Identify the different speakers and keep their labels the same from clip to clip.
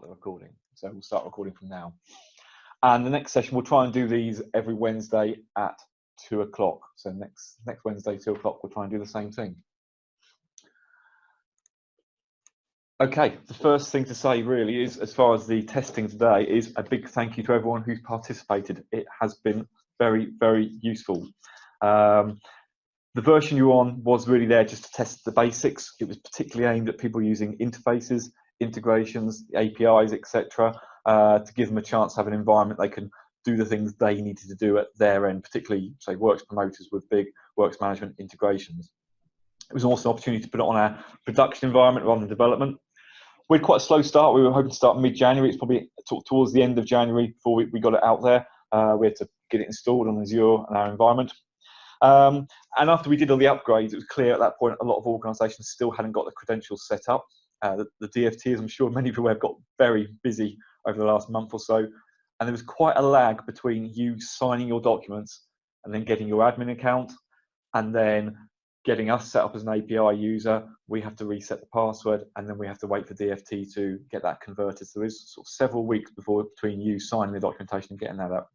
Speaker 1: the recording. So we'll start recording from now. And the next session, we'll try and do these every Wednesday at 2 o'clock. So next Wednesday, 2 o'clock, we'll try and do the same thing. Okay, the first thing to say really is, as far as the testing today, is a big thank you to everyone who's participated. It has been very, very useful. The version you're on was really there just to test the basics. It was particularly aimed at people using interfaces, integrations, APIs, etc., to give them a chance to have an environment they can do the things they needed to do at their end, particularly, say, works promoters with big works management integrations. It was also an opportunity to put it on our production environment rather than development. We had quite a slow start. We were hoping to start mid-January. It's probably towards the end of January before we got it out there. We had to get it installed on Azure and our environment. And after we did all the upgrades, it was clear at that point a lot of organisations still hadn't got the credentials set up. The DfT, as I'm sure many of you have got very busy over the last month or so, and there was quite a lag between you signing your documents and then getting your admin account, and then getting us set up as an API user. We have to reset the password, and then we have to wait for DfT to get that converted. So there's sort of several weeks between you signing the documentation and getting that up.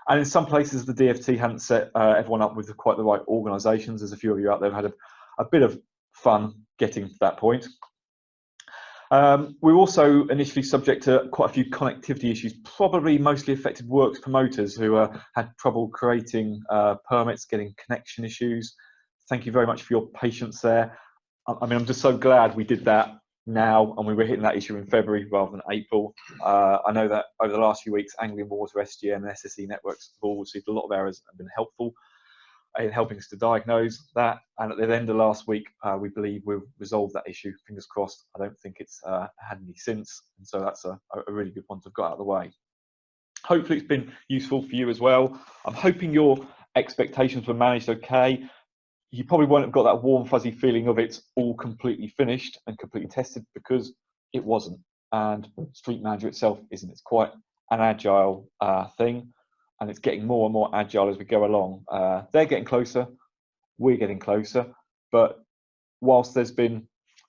Speaker 1: And in some places, the DfT hadn't set everyone up with quite the right organisations. There's a few of you out there who had a bit of fun getting to that point. We were also initially subject to quite a few connectivity issues, probably mostly affected works promoters who had trouble creating permits, getting connection issues. Thank you very much for your patience there. I mean, I'm just so glad we did that now, and we were hitting that issue in February rather than April. I know that over the last few weeks, Anglian Water, SGM, and SSE networks have all received a lot of errors and been helpful in helping us to diagnose that. And at the end of last week, we believe we've resolved that issue. Fingers crossed. I don't think it's had any since, and so that's a really good one to have got out of the way. Hopefully, it's been useful for you as well. I'm hoping your expectations were managed okay. You probably won't have got that warm, fuzzy feeling of it's all completely finished and completely tested, because it wasn't. And Street Manager itself isn't. It's quite an agile thing, and it's getting more and more agile as we go along. They're getting closer, we're getting closer, but whilst there's been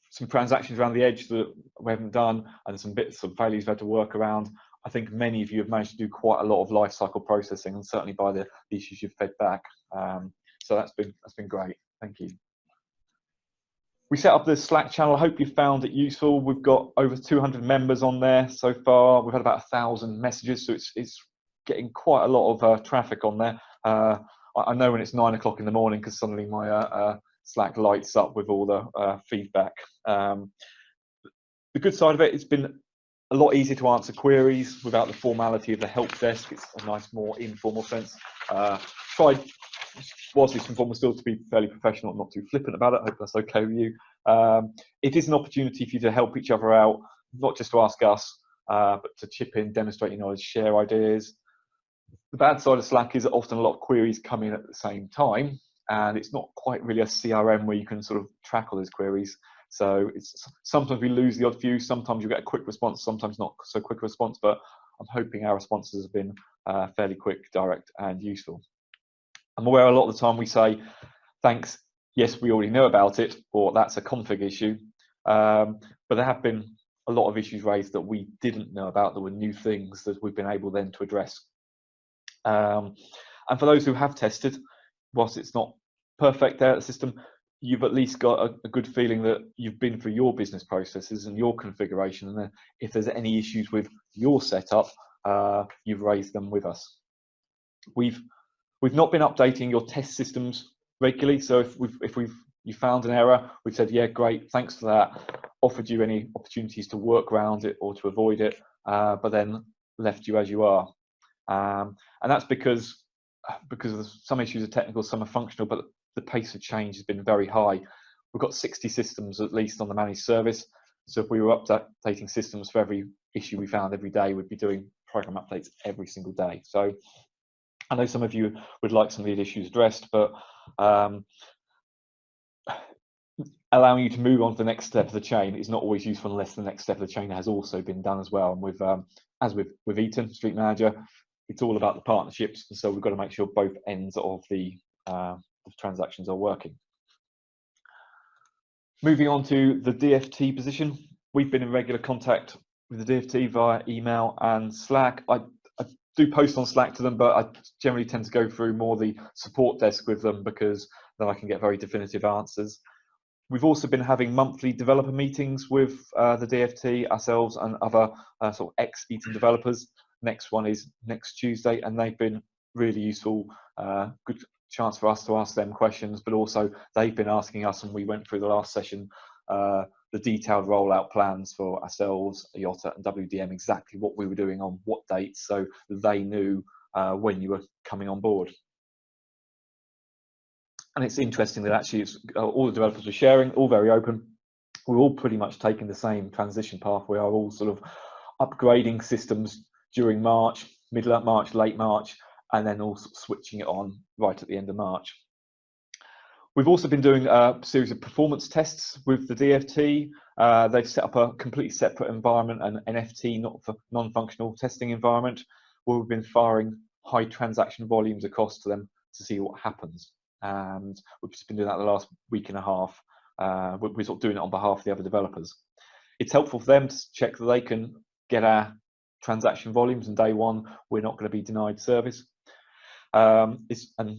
Speaker 1: some transactions around the edge that we haven't done, and some bits of failures we've had to work around, I think many of you have managed to do quite a lot of life cycle processing, and certainly by the issues you've fed back. So that's been great. Thank you. We set up the Slack channel. I hope you found it useful. We've got over 200 members on there so far. We've had about 1,000 messages, so it's getting quite a lot of traffic on there. I know when it's 9 o'clock in the morning, because suddenly my Slack lights up with all the feedback. The good side of it, it's been a lot easier to answer queries without the formality of the help desk. It's a nice, more informal sense. Tried, whilst it's informal, still to be fairly professional and not too flippant about it. I hope that's okay with you. It is an opportunity for you to help each other out, not just to ask us, but to chip in, demonstrate your knowledge, share ideas. The bad side of Slack is that often a lot of queries come in at the same time, and it's not quite really a CRM where you can sort of track all those queries. So sometimes we lose the odd few, sometimes you get a quick response, sometimes not so quick a response, but I'm hoping our responses have been fairly quick, direct, and useful. I'm aware a lot of the time we say, thanks, yes, we already know about it, or that's a config issue. But there have been a lot of issues raised that we didn't know about, that were new things that we've been able then to address. And for those who have tested, whilst it's not perfect there at the system, you've at least got a good feeling that you've been through your business processes and your configuration, and then if there's any issues with your setup, you've raised them with us. We've not been updating your test systems regularly, so if you found an error, we've said, yeah, great, thanks for that, offered you any opportunities to work around it or to avoid it, but then left you as you are. And that's because some issues are technical, some are functional, but the pace of change has been very high. We've got 60 systems at least on the managed service, so if we were updating systems for every issue we found every day, we'd be doing program updates every single day. So I know some of you would like some of these issues addressed, but allowing you to move on to the next step of the chain is not always useful unless the next step of the chain has also been done as well. And with as with Eaton Street Manager, it's all about the partnerships, and so we've got to make sure both ends of the transactions are working. Moving on to the DfT position, we've been in regular contact with the DfT via email and Slack. I do post on Slack to them, but I generally tend to go through more the support desk with them because then I can get very definitive answers. We've also been having monthly developer meetings with the DfT, ourselves, and other sort of ex-Eton developers. Next one is next Tuesday, and they've been really useful. Good chance for us to ask them questions, but also they've been asking us, and we went through the last session, the detailed rollout plans for ourselves, IOTA and WDM, exactly what we were doing on what dates, so they knew when you were coming on board. And it's interesting that actually it's, all the developers were sharing, all very open. We're all pretty much taking the same transition path. We are all sort of upgrading systems during March, middle of March, late March, and then also switching it on right at the end of March. We've also been doing a series of performance tests with the DfT. They've set up a completely separate environment, an NFT, not for non-functional testing environment, where we've been firing high transaction volumes across to them to see what happens. And we've just been doing that the last week and a half. We're sort of doing it on behalf of the other developers. It's helpful for them to check that they can get our transaction volumes, and day one we're not going to be denied service, and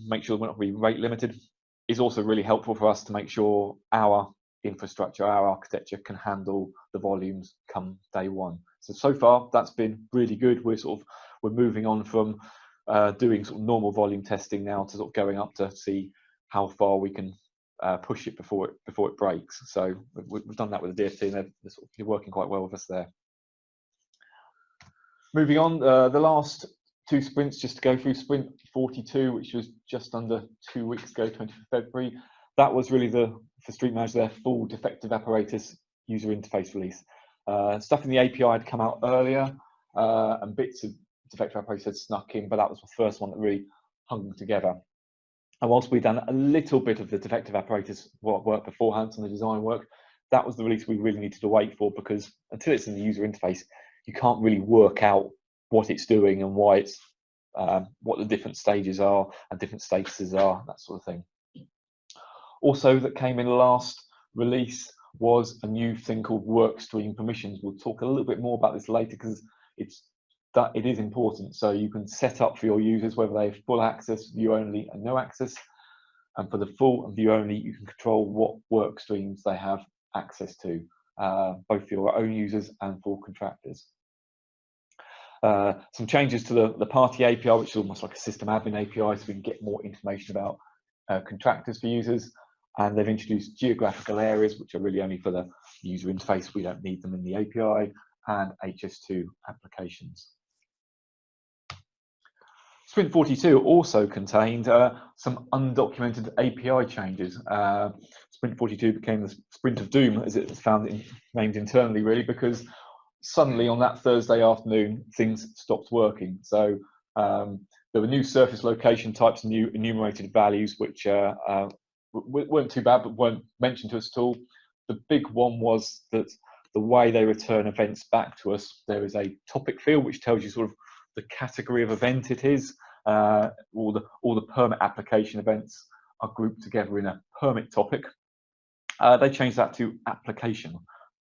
Speaker 1: make sure we're not going to be rate limited. Is also really helpful for us to make sure our infrastructure, our architecture can handle the volumes come day one. So far that's been really good. We're moving on from doing sort of normal volume testing now to sort of going up to see how far we can push it before it breaks. So we've done that with the DfT, and they're sort of working quite well with us there. Moving on, the last two sprints, just to go through sprint 42, which was just under 2 weeks ago, 20th of February. That was really for Street Manager, their full defective apparatus user interface release. Stuff in the API had come out earlier, and bits of defective apparatus had snuck in, but that was the first one that really hung them together. And whilst we'd done a little bit of the defective apparatus work beforehand on the design work, that was the release we really needed to wait for, because until it's in the user interface, you can't really work out what it's doing and why it's what the different stages are and different statuses are, that sort of thing. Also, that came in the last release was a new thing called workstream permissions. We'll talk a little bit more about this later, because it is important. So you can set up for your users whether they have full access, view only, and no access. And for the full and view only, you can control what work streams they have access to, both for your own users and for contractors. Some changes to the party API, which is almost like a system admin API, so we can get more information about contractors for users. And they've introduced geographical areas, which are really only for the user interface. We don't need them in the API, and HS2 applications. Sprint 42 also contained some undocumented API changes. Sprint 42 became the Sprint of Doom, as it's named internally, really, because suddenly on that Thursday afternoon, things stopped working. So there were new surface location types, new enumerated values, which weren't too bad, but weren't mentioned to us at all. The big one was that the way they return events back to us, there is a topic field which tells you sort of the category of event it is. All the permit application events are grouped together in a permit topic. They changed that to application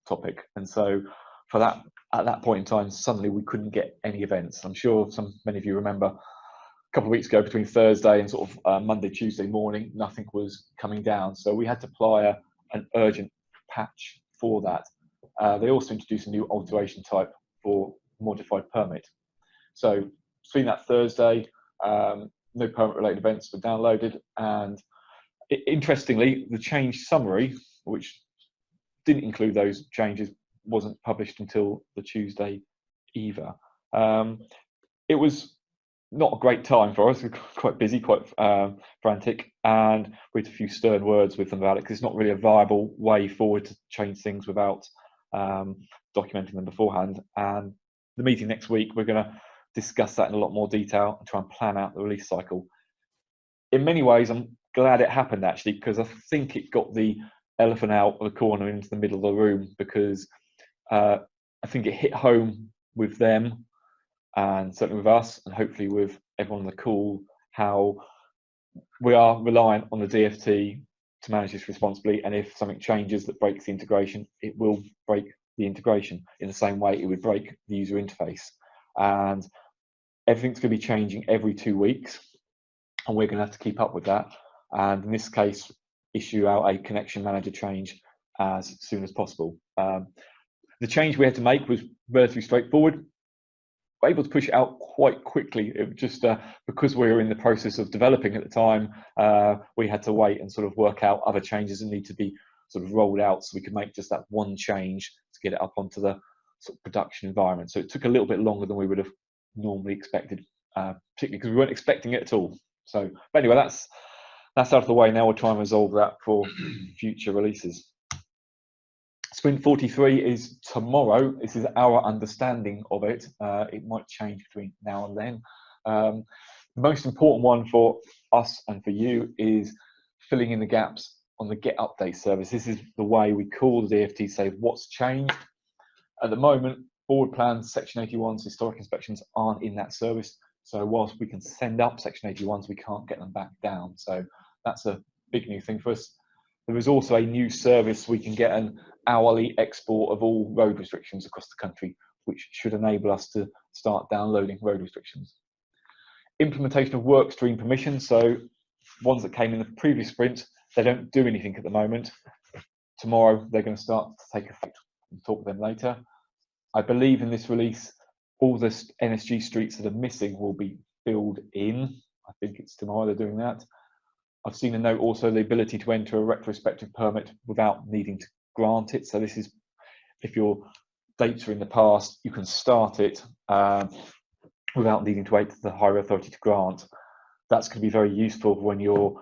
Speaker 1: topic, and so for that, at that point in time, suddenly we couldn't get any events. I'm sure many of you remember a couple of weeks ago, between Thursday and sort of Monday, Tuesday morning, nothing was coming down. So we had to apply an urgent patch for that. They also introduced a new alteration type for modified permit. So between that Thursday, no permit related events were downloaded, and interestingly, the change summary, which didn't include those changes, wasn't published until the Tuesday either. It was not a great time for us. We were quite busy, quite frantic, and we had a few stern words with them about it, because it's not really a viable way forward to change things without documenting them beforehand. And the meeting next week, we're going to discuss that in a lot more detail and try and plan out the release cycle. In many ways, I'm glad it happened, actually, because I think it got the elephant out of the corner into the middle of the room, because I think it hit home with them, and certainly with us, and hopefully with everyone on the call, how we are reliant on the DfT to manage this responsibly, and if something changes that breaks the integration, it will break the integration. In the same way, it would break the user interface. And everything's going to be changing every 2 weeks, and we're going to have to keep up with that. And in this case, issue out a connection manager change as soon as possible. The change we had to make was relatively straightforward. We're able to push it out quite quickly. It was just because we were in the process of developing at the time, we had to wait and sort of work out other changes that need to be sort of rolled out, so we could make just that one change to get it up onto the sort of production environment. So it took a little bit longer than we would have normally expected, particularly because we weren't expecting it at all. So, but anyway, that's out of the way now. We'll try and resolve that for future releases. Sprint 43 is tomorrow. This is our understanding of it. It might change between now and then. The most important one for us and for you is filling in the gaps on the Get Update service. This is the way we call the DfT to say what's changed. At the moment, board plans, Section 81s, historic inspections aren't in that service. So whilst we can send up Section 81s, we can't get them back down. So that's a big new thing for us. There is also a new service. We can get an hourly export of all road restrictions across the country, which should enable us to start downloading road restrictions. Implementation of workstream permissions. So ones that came in the previous sprint, they don't do anything at the moment. Tomorrow, they're going to start to take effect. We'll talk with them later. I believe in this release, all the NSG streets that are missing will be filled in. I think it's tomorrow they're doing that. I've seen a note also the ability to enter a retrospective permit without needing to grant it. So this is, if your dates are in the past, you can start it without needing to wait for the higher authority to grant. That's going to be very useful when you're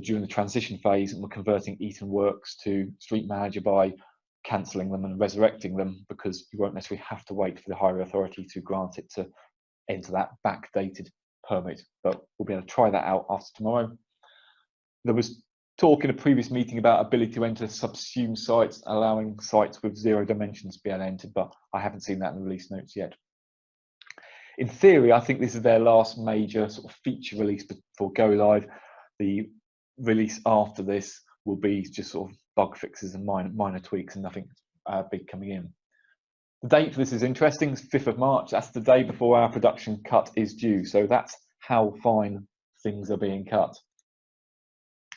Speaker 1: during the transition phase and we're converting Eaton works to Street Manager by cancelling them and resurrecting them, because you won't necessarily have to wait for the higher authority to grant it to enter that backdated permit. But we'll be able to try that out after tomorrow. There was talk in a previous meeting about ability to enter subsumed sites, allowing sites with 0 dimensions to be entered, but I haven't seen that in the release notes yet. In theory, I think this is their last major sort of feature release before go live. The release after this will be just sort of bug fixes and minor tweaks and nothing big coming in. The date for this is interesting. It's 5th of March. That's the day before our production cut is due. So that's how fine things are being cut.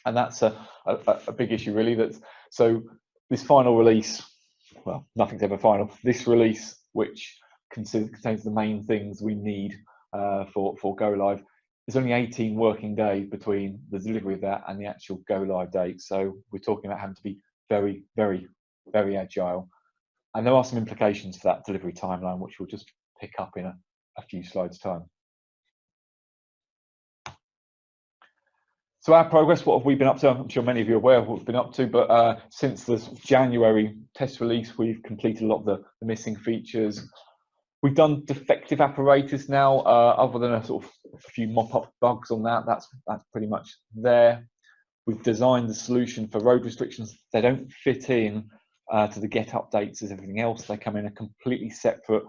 Speaker 1: And that's a big issue, really. So this final release, well, nothing's ever final. This release, which contains the main things we need for go live, there's only 18 working days between the delivery of that and the actual go live date. So we're talking about having to be very, very, very agile. And there are some implications for that delivery timeline, which we'll just pick up in a few slides' time. So our progress, what have we been up to? I'm sure many of you are aware of what we've been up to, but since the January test release, we've completed a lot of the missing features. We've done defective apparatus now, other than a sort of a few mop-up bugs on that. That's pretty much there. We've designed the solution for road restrictions. They don't fit in to the get updates as everything else. They come in a completely separate,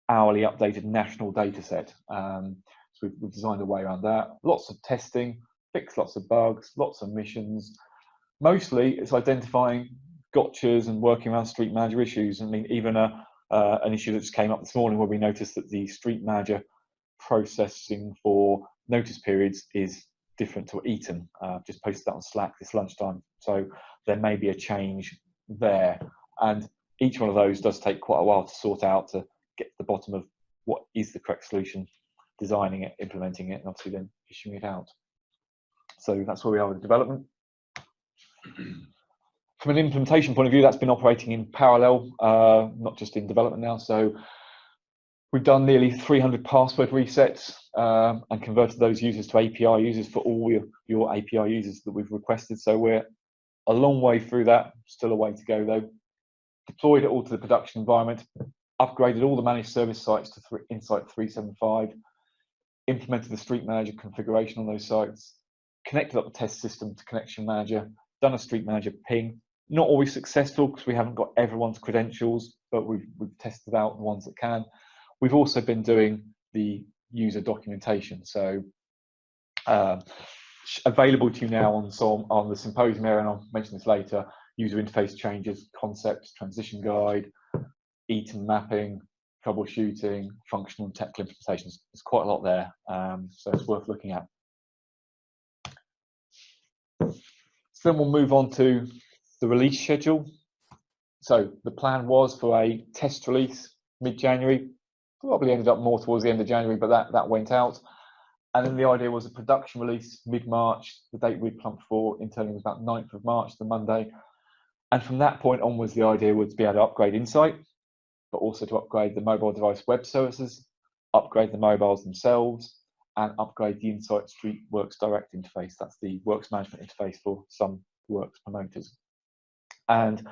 Speaker 1: hourly updated national data set. So we've designed a way around that. Lots of testing, fixed lots of bugs, lots of missions. Mostly it's identifying gotchas and working around Street Manager issues. I mean, even an issue that just came up this morning where we noticed that the Street Manager processing for notice periods is different to Eaton. Just posted that on Slack this lunchtime. So there may be a change there. And each one of those does take quite a while to sort out, to get to the bottom of what is the correct solution, designing it, implementing it, and obviously then issuing it out. So that's where we are with development. From an implementation point of view, that's been operating in parallel, not just in development now. So we've done nearly 300 password resets and converted those users to API users for all your API users that we've requested. So we're a long way through that, still a way to go though. Deployed it all to the production environment, upgraded all the managed service sites to Insight 375, implemented the Street Manager configuration on those sites, connected up the test system to Connection Manager, done a Street Manager ping. Not always successful because we haven't got everyone's credentials, but we've tested out the ones that can. We've also been doing the user documentation. So available to you now on the symposium area, and I'll mention this later, user interface changes, concepts, transition guide, Eaton mapping, troubleshooting, functional and technical implementations. There's quite a lot there, so it's worth looking at. So then we'll move on to the release schedule. So the plan was for a test release mid-January, probably ended up more towards the end of January, but that went out. And then the idea was a production release mid-March. The date we plumped for internally was about 9th of March, the Monday. And from that point onwards, the idea was to be able to upgrade Insight, but also to upgrade the mobile device web services, upgrade the mobiles themselves, and upgrade the Insight Street Works Direct interface. That's the works management interface for some works promoters. And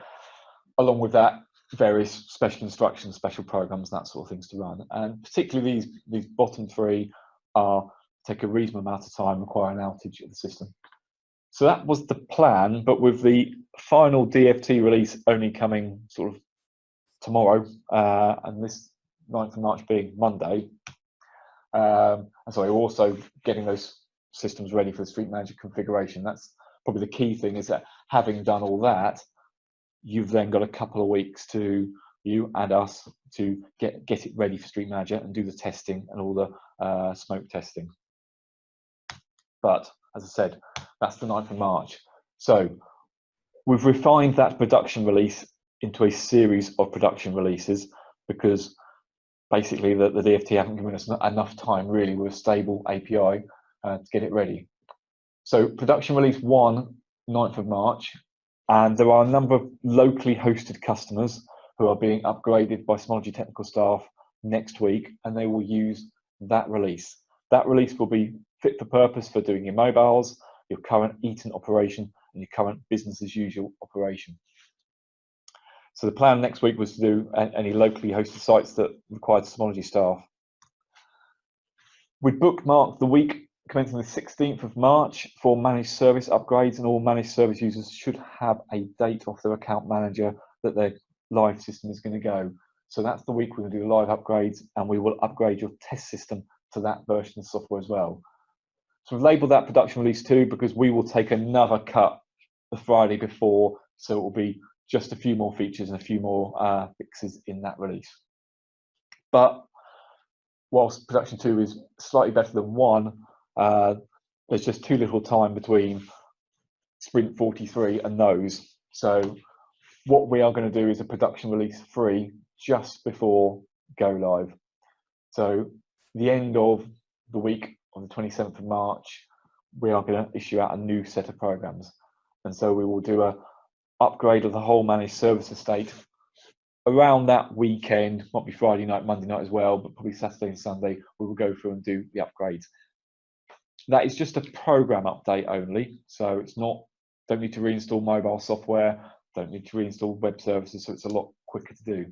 Speaker 1: along with that, various special instructions, special programs, that sort of things to run. And particularly these bottom three take a reasonable amount of time, require an outage of the system. So that was the plan, but with the final DfT release only coming sort of tomorrow, and this 9th of March being Monday, and so we're also getting those systems ready for the Street Manager configuration. That's probably the key thing, is that having done all that, you've then got a couple of weeks to, you and us, to get it ready for Street Manager and do the testing and all the smoke testing. But as I said, that's the 9th of March. So we've refined that production release into a series of production releases, because basically the DfT haven't given us enough time really with a stable API to get it ready. So production release 1, 9th of March, and there are a number of locally hosted customers who are being upgraded by Symology technical staff next week, and they will use that release. That release will be fit for purpose for doing your mobiles, your current Eaton operation, and your current business as usual operation. So the plan next week was to do any locally hosted sites that required Symology staff. We bookmarked the week commencing the 16th of March for managed service upgrades, and all managed service users should have a date off their account manager that their live system is going to go. So that's the week we're going to do the live upgrades, and we will upgrade your test system to that version of software as well. So we've labelled that production release 2 because we will take another cut the Friday before, so it will be just a few more features and a few more fixes in that release. But whilst production 2 is slightly better than 1, there's just too little time between sprint 43 and those. So what we are going to do is a production release 3 just before go live. So the end of the week on the 27th of March, we are going to issue out a new set of programs. And so we will do a upgrade of the whole managed service estate around that weekend. Might be Friday night, Monday night as well, but probably Saturday and Sunday we will go through and do the upgrades. That is just a program update only, so it's not, don't need to reinstall mobile software, don't need to reinstall web services, so it's a lot quicker to do.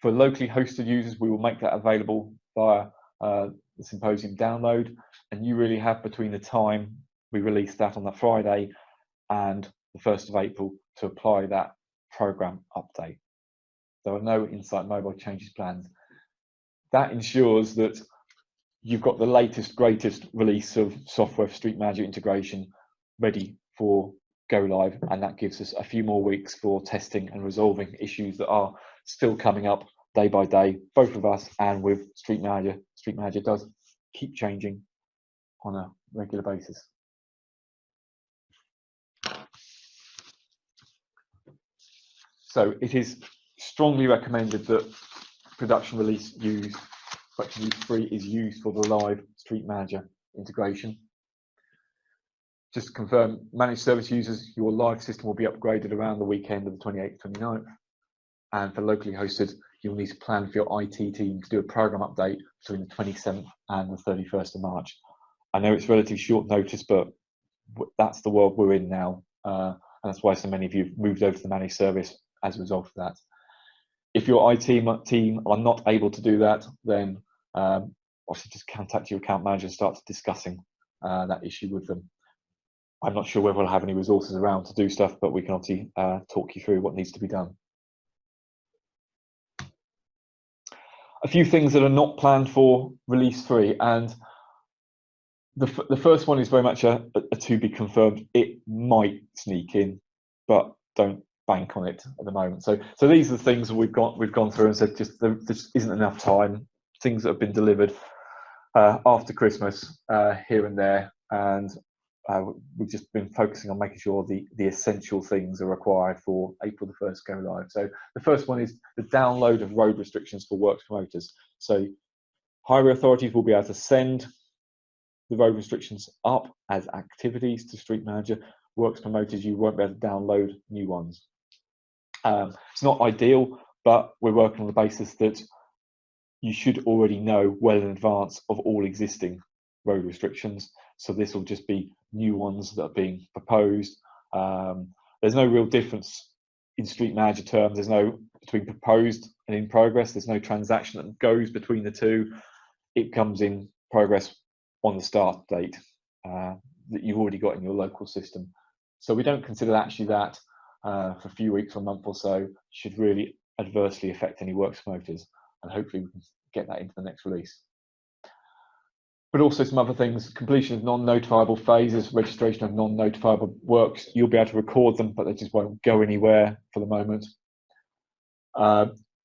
Speaker 1: For locally hosted users, we will make that available via the Symposium download, and you really have between the time we release that on the Friday and the 1st of April to apply that program update. There are no Insight Mobile changes planned. That ensures that you've got the latest, greatest release of software for Street Manager integration ready for go live, and that gives us a few more weeks for testing and resolving issues that are still coming up day by day, both with us and with Street Manager. Street Manager does keep changing on a regular basis. So it is strongly recommended that production release 3 is used for the live Street Manager integration. Just to confirm, managed service users, your live system will be upgraded around the weekend of the 28th, 29th. And for locally hosted, you'll need to plan for your IT team to do a program update between the 27th and the 31st of March. I know it's relatively short notice, but that's the world we're in now. And that's why so many of you have moved over to the managed service as a result of that. If your IT team are not able to do that, then obviously just contact your account manager and start discussing that issue with them. I'm not sure whether we'll have any resources around to do stuff, but we can obviously talk you through what needs to be done. A few things that are not planned for release 3, and the first one is very much a to be confirmed. It might sneak in. but don't bank on it at the moment. So these are the things that we've gone through and said just there just isn't enough time. Things that have been delivered after Christmas here and there, and we've just been focusing on making sure the essential things are required for April the 1st go live. So the first one is the download of road restrictions for works promoters. So highway authorities will be able to send the road restrictions up as activities to Street Manager. Works promoters, you won't be able to download new ones. It's not ideal, but we're working on the basis that you should already know well in advance of all existing road restrictions. So this will just be new ones that are being proposed. There's no real difference in Street Manager terms. There's no between proposed and in progress. There's no transaction that goes between the two. It comes in progress on the start date that you've already got in your local system. So we don't consider actually that for a few weeks or a month or so should really adversely affect any works promoters, and hopefully we can get that into the next release. But also some other things: completion of non-notifiable phases, registration of non-notifiable works. You'll be able to record them, but they just won't go anywhere for the moment.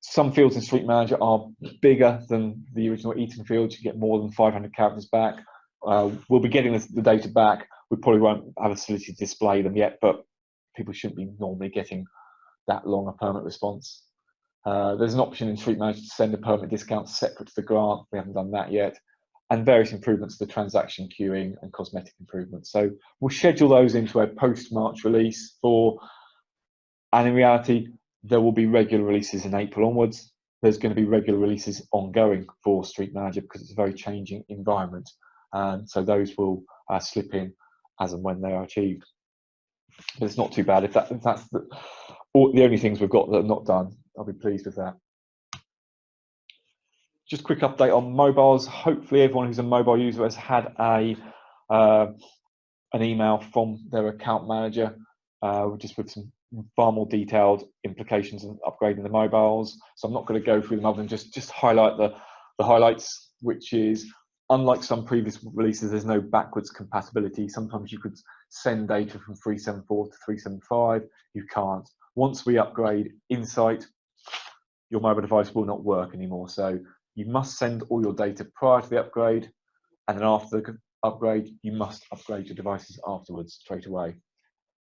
Speaker 1: Some fields in Street Manager are bigger than the original Eaton fields. You get more than 500 characters back. We'll be getting the data back. We probably won't have a facility to display them yet, but people shouldn't be normally getting that long a permit response. There's an option in Street Manager to send a permit discount separate to the grant. We haven't done that yet. And various improvements to the transaction queuing and cosmetic improvements. So we'll schedule those into a post-March release and in reality, there will be regular releases in April onwards. There's going to be regular releases ongoing for Street Manager because it's a very changing environment. And so those will slip in as and when they are achieved. But it's not too bad. If that's the only things we've got that are not done, I'll be pleased with that. Just a quick update on mobiles. Hopefully everyone who's a mobile user has had an email from their account manager just with some far more detailed implications of upgrading the mobiles. So I'm not going to go through them other than just highlight the highlights, which is, unlike some previous releases, there's no backwards compatibility. Sometimes you could send data from 374 to 375. You can't. Once we upgrade Insight, your mobile device will not work anymore. So you must send all your data prior to the upgrade, and then after the upgrade, you must upgrade your devices afterwards straight away.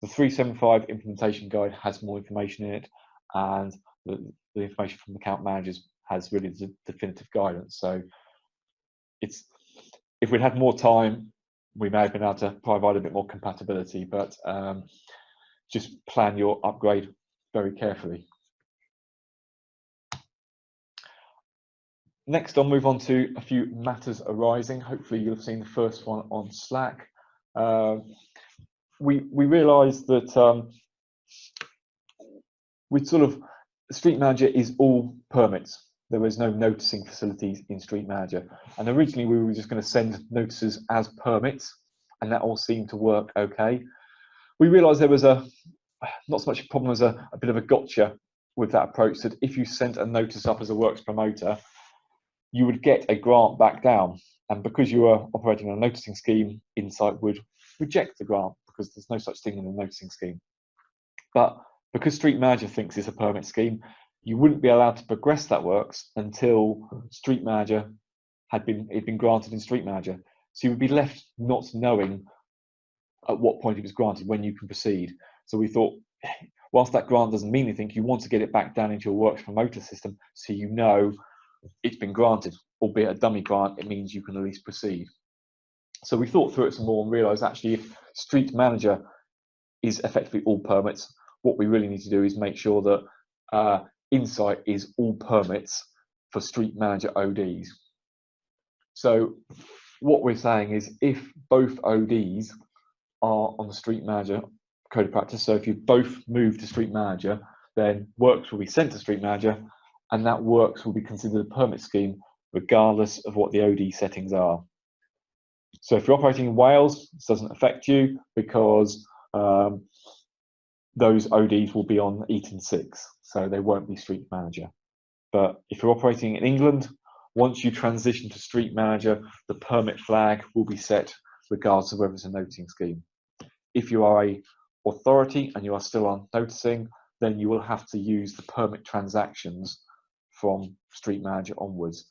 Speaker 1: The 375 implementation guide has more information in it, and the information from account managers has really the definitive guidance. So if we'd had more time, we may have been able to provide a bit more compatibility, but just plan your upgrade very carefully. Next, I'll move on to a few matters arising. Hopefully you'll have seen the first one on Slack. We realised that Street Manager is all permits. There is no noticing facilities in Street Manager. And originally we were just going to send notices as permits, and that all seemed to work okay. We realised there was not so much a problem as a bit of a gotcha with that approach, that if you sent a notice up as a works promoter, you would get a grant back down. And because you were operating on a noticing scheme, Insight would reject the grant because there's no such thing in a noticing scheme. But because Street Manager thinks it's a permit scheme, you wouldn't be allowed to progress that works until Street Manager had been granted in Street Manager. So you would be left not knowing at what point it was granted, when you can proceed. So we thought, whilst that grant doesn't mean anything, you want to get it back down into your works promoter system so you know it's been granted, albeit a dummy grant. It means you can at least proceed. So we thought through it some more and realised actually if Street Manager is effectively all permits, what we really need to do is make sure that Insight is all permits for Street Manager ODs. So what we're saying is if both ODs are on the Street Manager code of practice, so if you both move to Street Manager, then works will be sent to Street Manager, and that works will be considered a permit scheme regardless of what the OD settings are. So if you're operating in Wales, this doesn't affect you because those ODs will be on Eaton 6, so they won't be Street Manager. But if you're operating in England, once you transition to Street Manager, the permit flag will be set regardless of whether it's a noting scheme. If you are a authority and you are still on noticing, then you will have to use the permit transactions from Street Manager onwards.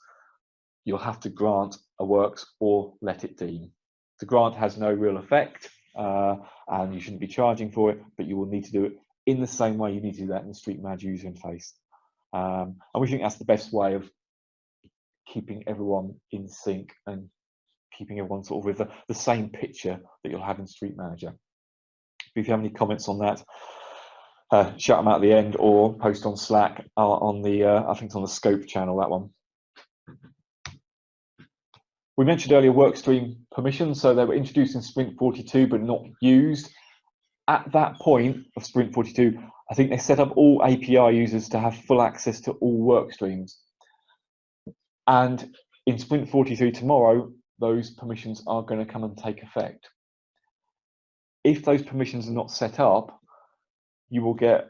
Speaker 1: You'll have to grant a works or let it deem. The grant has no real effect and you shouldn't be charging for it, but you will need to do it in the same way you need to do that in the Street Manager user interface. And we think that's the best way of keeping everyone in sync and keeping everyone sort of with the same picture that you'll have in Street Manager. If you have any comments on that, shout them out at the end or post on Slack on the, I think it's on the Scope channel, that one. We mentioned earlier workstream permissions, so they were introduced in Sprint 42 but not used. At that point of Sprint 42, I think they set up all API users to have full access to all workstreams. And in Sprint 43 tomorrow, those permissions are going to come and take effect. If those permissions are not set up, you will get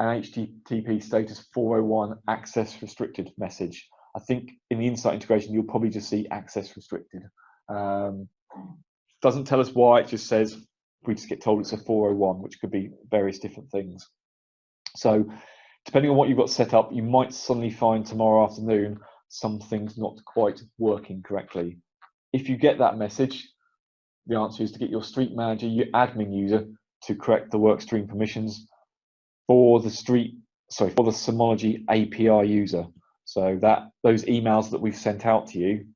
Speaker 1: an HTTP status 401 access restricted message. I think in the Insight integration, you'll probably just see access restricted. Doesn't tell us why, it just says, we just get told it's a 401, which could be various different things. So depending on what you've got set up, you might suddenly find tomorrow afternoon something's not quite working correctly. If you get that message, the answer is to get your Street Manager, your admin user, to correct the workstream permissions for the Symology API user. So that those emails that we've sent out to you,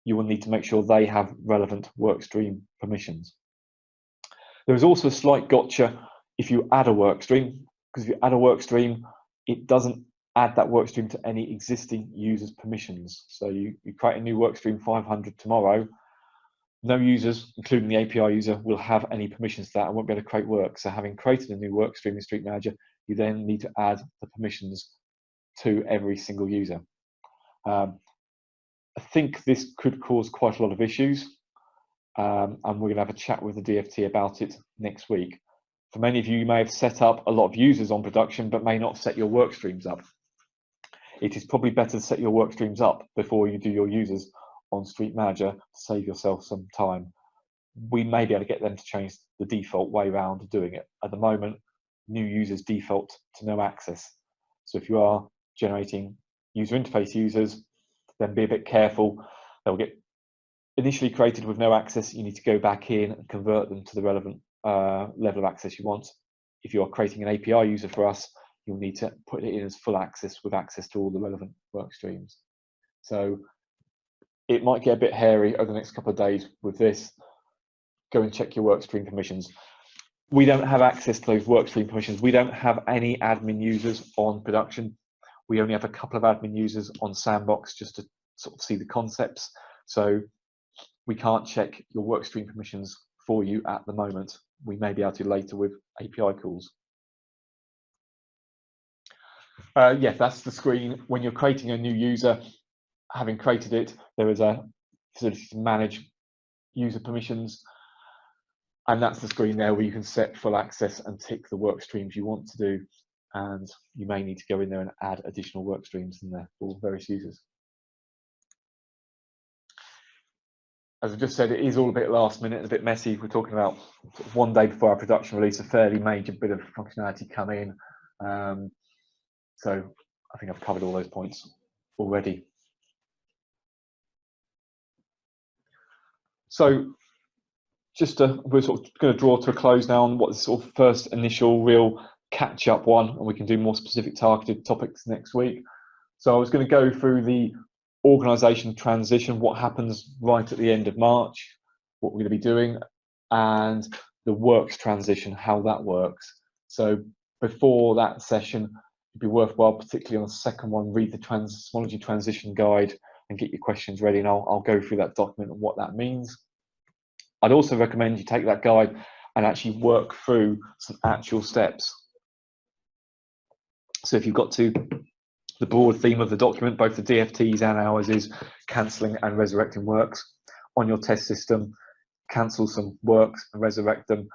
Speaker 1: you will need to make sure they have relevant workstream permissions. There is also a slight gotcha if you add a workstream, because if you add a workstream, it doesn't add that workstream to any existing users' permissions. So you create a new workstream 500 tomorrow, no users, including the API user, will have any permissions to that and won't be able to create work. So having created a new workstream in Street Manager, you then need to add the permissions to every single user. I think this could cause quite a lot of issues, and we're going to have a chat with the DfT about it next week. For many of you, you may have set up a lot of users on production, but may not set your work streams up. It is probably better to set your work streams up before you do your users on Street Manager to save yourself some time. We may be able to get them to change the default way around of doing it. At the moment, new users default to no access. So if you are generating user interface users, then be a bit careful. They'll get initially created with no access. You need to go back in and convert them to the relevant level of access you want. If you are creating an API user for us, you'll need to put it in as full access with access to all the relevant work streams. So it might get a bit hairy over the next couple of days with this. Go and check your workstream permissions. We don't have access to those workstream permissions. We don't have any admin users on production. We only have a couple of admin users on Sandbox just to sort of see the concepts. So we can't check your workstream permissions for you at the moment. We may be able to later with API calls. Yeah, that's the screen. When you're creating a new user, having created it, there is a facility to manage user permissions. And that's the screen there where you can set full access and tick the work streams you want to do. And you may need to go in there and add additional work streams in there for various users. As I just said, it is all a bit last minute, a bit messy. We're talking about sort of one day before our production release, a fairly major bit of functionality come in. So I think I've covered all those points already. So we're sort of going to draw to a close now on what the sort of first initial real catch-up one, and we can do more specific targeted topics next week. So I was going to go through the organisation transition, what happens right at the end of March, what we're going to be doing, and the works transition, how that works. So before that session, it'd be worthwhile, particularly on the second one, read the Symology transition guide and get your questions ready, and I'll go through that document and what that means. I'd also recommend you take that guide and actually work through some actual steps. So if you've got to the broad theme of the document, both the DFTs and ours is cancelling and resurrecting works. On your test system, cancel some works and resurrect them.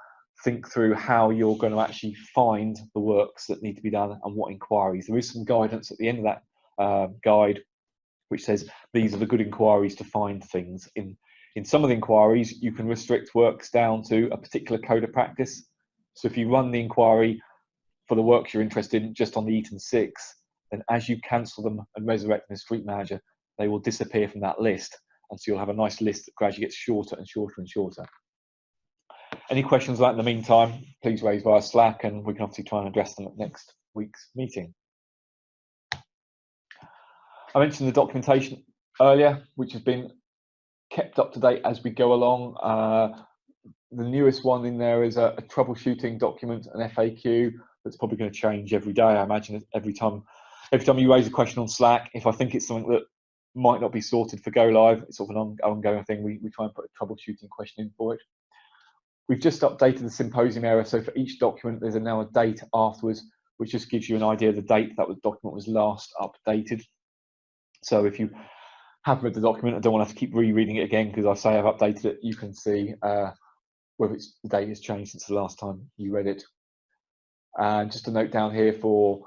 Speaker 1: Think through how you're going to actually find the works that need to be done and what inquiries. There is some guidance at the end of that guide which says these are the good inquiries to find things. In some of the inquiries, you can restrict works down to a particular code of practice. So if you run the inquiry for the works you're interested in just on the Eton 6, then as you cancel them and resurrect them in Street Manager, they will disappear from that list. And so you'll have a nice list that gradually gets shorter and shorter and shorter. Any questions like in the meantime, please raise via Slack, and we can obviously try and address them at next week's meeting. I mentioned the documentation earlier, which has been kept up to date as we go along. The newest one in there is a troubleshooting document, an FAQ, that's probably going to change every day. I imagine every time you raise a question on Slack, if I think it's something that might not be sorted for go live, it's sort of an ongoing thing, we try and put a troubleshooting question in for it. We've just updated the symposium area, so for each document there's now a date afterwards, which just gives you an idea of the date that the document was last updated. So if you have read the document, I don't want to have to keep rereading it again because I say I've updated it, you can see whether the date has changed since the last time you read it. And just a note down here for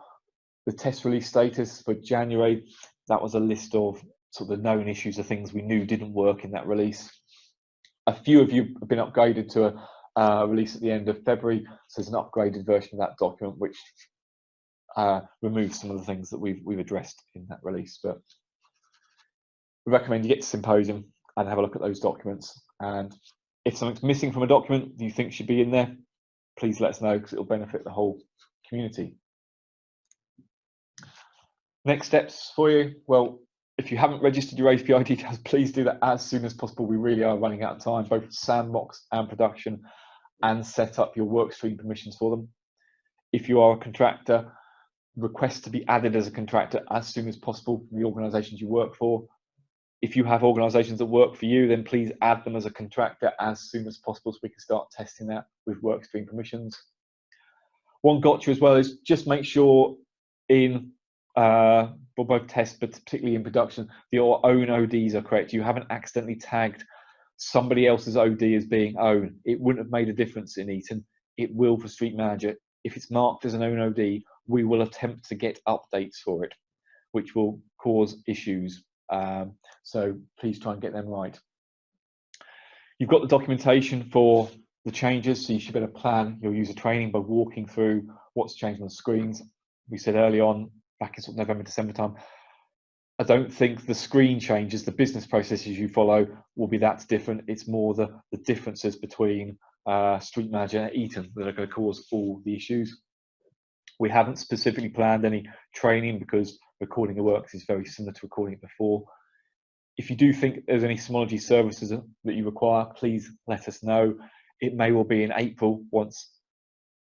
Speaker 1: the test release status for January, that was a list of sort of the known issues of things we knew didn't work in that release. A few of you have been upgraded to a release at the end of February, so there's an upgraded version of that document which removes some of the things that we've addressed in that release. But we recommend you get to Symposium and have a look at those documents. And if something's missing from a document you think should be in there, please let us know because it will benefit the whole community. Next steps for you. Well, if you haven't registered your API details, please do that as soon as possible. We really are running out of time, both sandbox and production, and set up your workstream permissions for them. If you are a contractor, request to be added as a contractor as soon as possible from the organisations you work for. If you have organisations that work for you, then please add them as a contractor as soon as possible so we can start testing that with workstream permissions. One gotcha as well is just make sure in for both tests, but particularly in production, your own ODs are correct. You haven't accidentally tagged somebody else's OD as being own. It wouldn't have made a difference in Eton. It will for Street Manager. If it's marked as an own OD, we will attempt to get updates for it, which will cause issues. So please try and get them right. You've got the documentation for the changes, so you should be able to plan your user training by walking through what's changed on the screens. We said early on, back in sort of November, December time, I don't think the screen changes, the business processes you follow will be that different. It's more the differences between Street Manager and Eton that are going to cause all the issues. We haven't specifically planned any training because recording the works is very similar to recording it before. If you do think there's any Symology services that you require, please let us know. It may well be in April, once,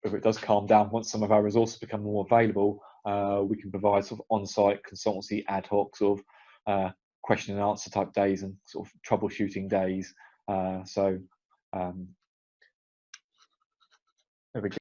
Speaker 1: if it does calm down, once some of our resources become more available, we can provide sort of on-site consultancy ad hoc sort of question and answer type days and sort of troubleshooting days. There we go.